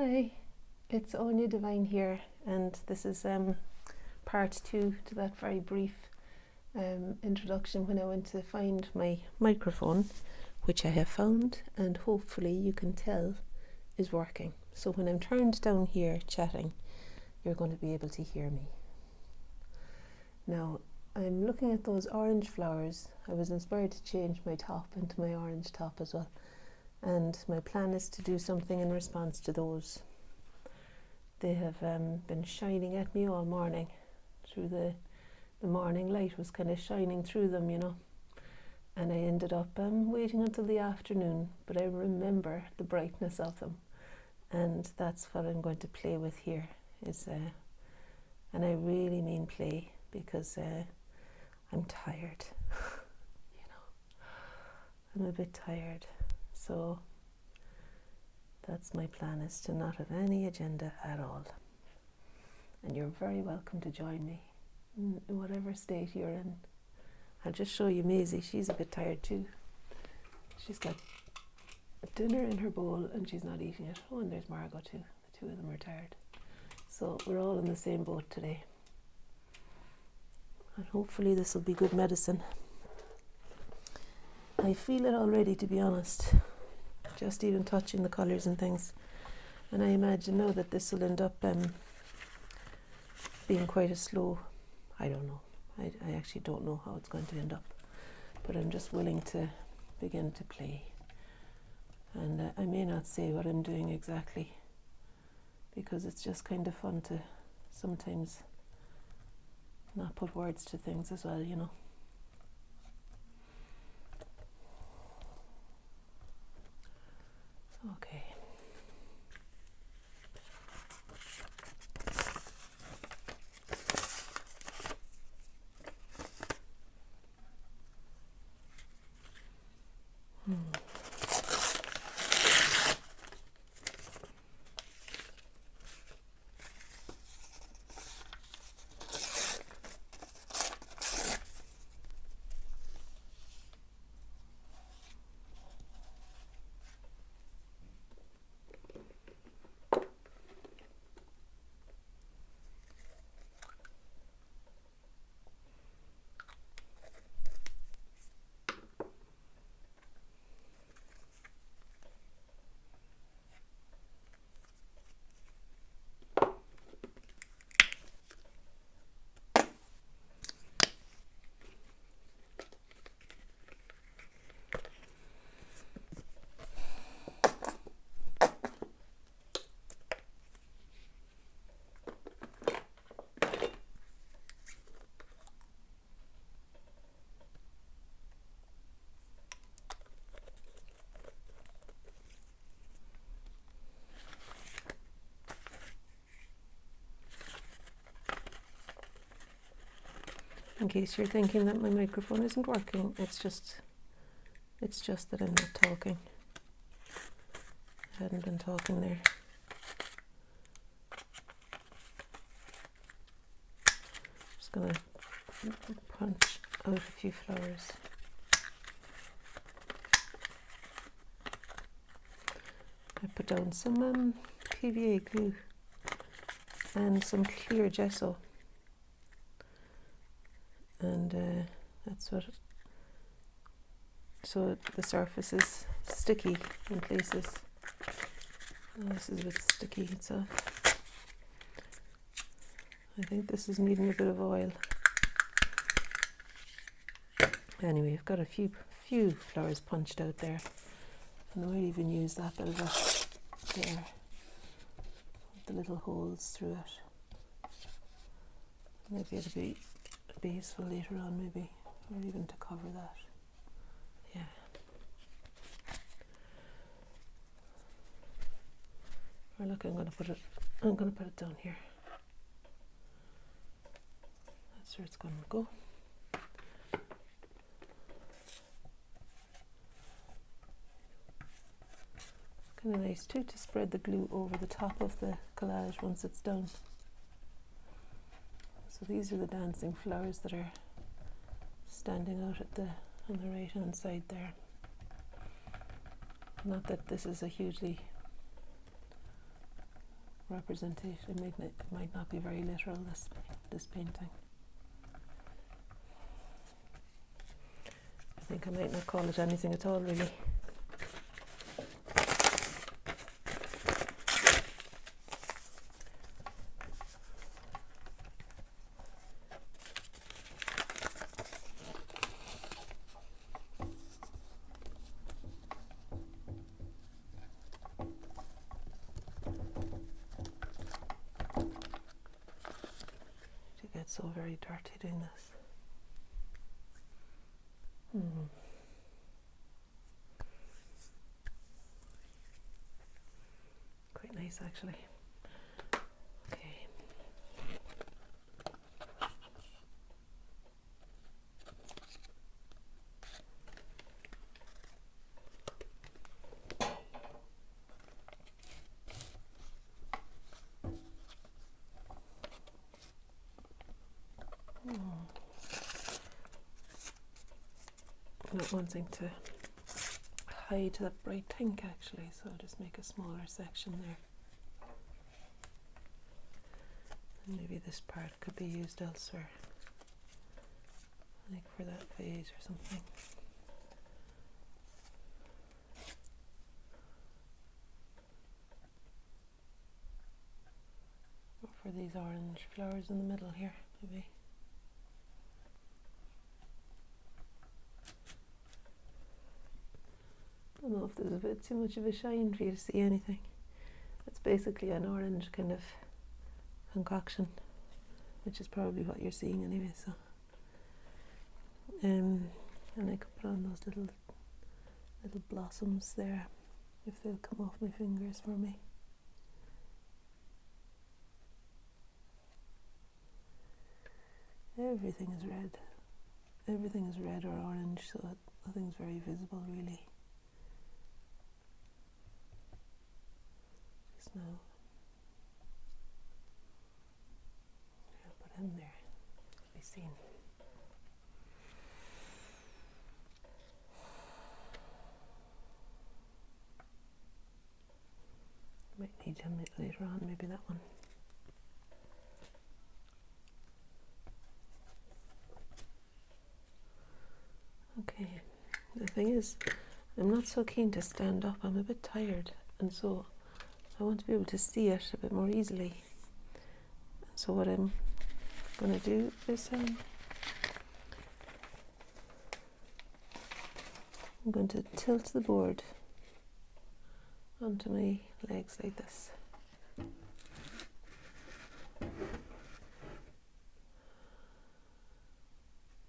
Hi, it's Anya Devine here, and this is part 2 to that very brief introduction when I went to find my microphone, which I have found, and hopefully you can tell is working. So when I'm turned down here chatting, you're going to be able to hear me. Now, I'm looking at those orange flowers. I was inspired to change my top into my orange top as well. And my plan is to do something in response to those. They have been shining at me all morning. Through the morning light was kind of shining through them, you know. And I ended up waiting until the afternoon, but I remember the brightness of them. And that's what I'm going to play with here. And I really mean play, because I'm tired. You know, I'm a bit tired. So that's my plan, is to not have any agenda at all. And you're very welcome to join me in whatever state you're in. I'll just show you Maisie. She's a bit tired too. She's got dinner in her bowl and she's not eating it. Oh, and there's Margot too. The two of them are tired. So we're all in the same boat today. And hopefully this will be good medicine. I feel it already, to be honest. Just even touching the colours and things. And I imagine now that this will end up being quite a slow, I don't know. I actually don't know how it's going to end up. But I'm just willing to begin to play. And I may not say what I'm doing exactly, because it's just kind of fun to sometimes not put words to things as well, you know. Okay. In case you're thinking that my microphone isn't working, it's just that I'm not talking. I hadn't been talking there. Just gonna punch out a few flowers. I put down some PVA glue and some clear gesso. And that's what, so the surface is sticky in places. Oh, this is a bit sticky itself. I think this is needing a bit of oil. Anyway, I've got a few flowers punched out there, and I might even use that bit of it there, with the little holes through it. Maybe it'll be useful later on, maybe, or even to cover that. Yeah. Or look, I'm gonna put it down here. That's where it's gonna go. Kind of nice too to spread the glue over the top of the collage once it's done. So these are the dancing flowers that are standing out on the right hand side there. Not that this is a hugely representation. It might not be very literal, this painting. I think I might not call it anything at all, really. It gets so very dirty doing this. Quite nice, actually. Okay. Not wanting to hide that bright pink, actually, so I'll just make a smaller section there. And maybe this part could be used elsewhere, like for that vase or something. Or for these orange flowers in the middle here, maybe. I don't know if there's a bit too much of a shine for you to see anything. It's basically an orange kind of concoction, which is probably what you're seeing anyway. So, and I could put on those little blossoms there, if they'll come off my fingers for me. Everything is red. Everything is red or orange, so nothing's very visible, really. Just now. I'll put him there to be seen. Might need him later on, maybe that one. Okay, the thing is, I'm not so keen to stand up. I'm a bit tired, and so I want to be able to see it a bit more easily. So what I'm going to do is I'm going to tilt the board onto my legs like this.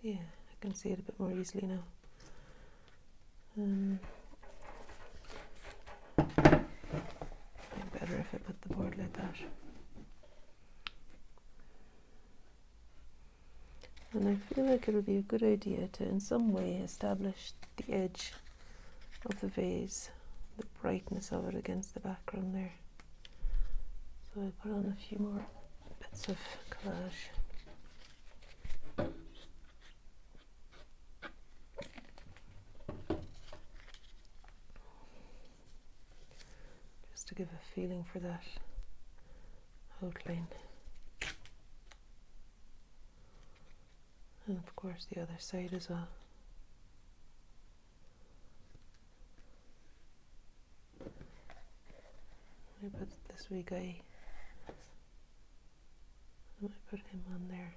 Yeah, I can see it a bit more easily now. Better if I put the board like that. And I feel like it would be a good idea to in some way establish the edge of the vase, the brightness of it against the background there. So I'll put on a few more bits of collage. Just to give a feeling for that outline. And of course the other side as well. I put this wee guy, I might put him on there.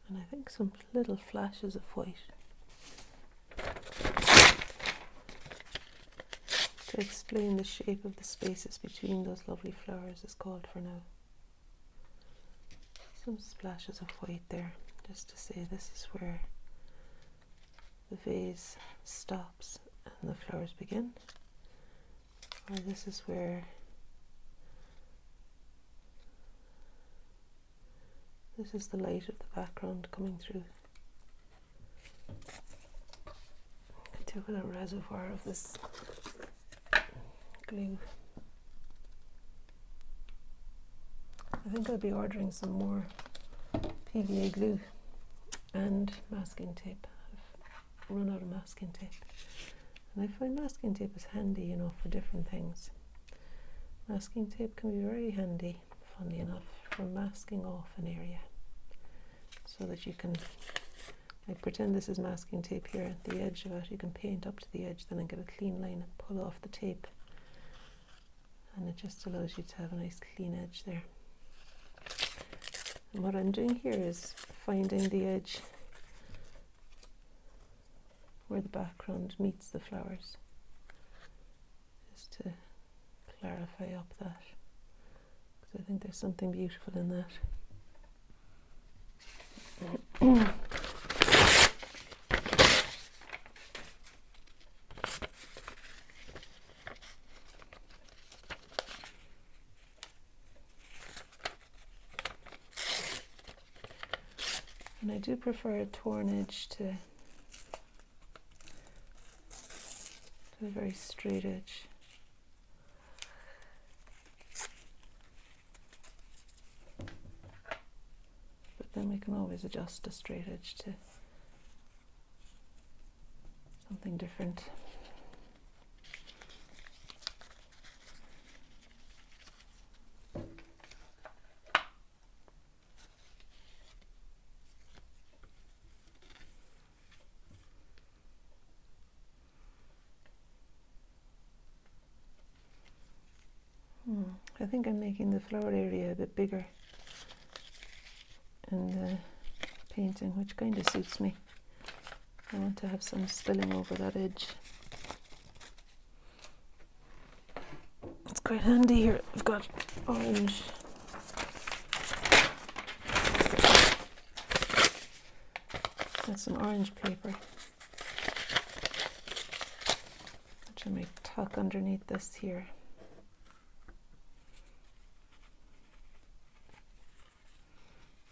And I think some little flashes of white to explain the shape of the spaces between those lovely flowers is called for now. Some splashes of white there, just to say this is where the vase stops and the flowers begin, or this is where this is the light of the background coming through. I took a reservoir of this glue. think I'll be ordering some more PVA glue and masking tape. I've run out of masking tape. And I find masking tape is handy, you know, for different things. Masking tape can be very handy, funnily enough, for masking off an area. So that you can, like, pretend this is masking tape here at the edge of it. You can paint up to the edge then and get a clean line and pull off the tape. And it just allows you to have a nice clean edge there. And what I'm doing here is finding the edge where the background meets the flowers, just to clarify up that, because I think there's something beautiful in that. And I do prefer a torn edge to a very straight edge. But then we can always adjust a straight edge to something different. I think I'm making the flower area a bit bigger in the painting, which kind of suits me. I want to have some spilling over that edge. It's quite handy here. I've got orange. Got some orange paper, which I might tuck underneath this here.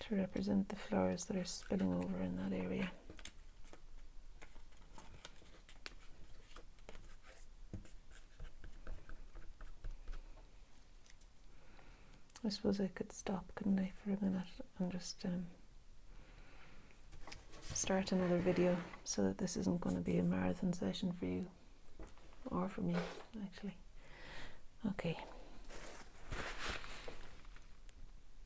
To represent the flowers that are spilling over in that area. I suppose I could stop, couldn't I, for a minute and just start another video, so that this isn't going to be a marathon session for you, or for me, actually. Okay.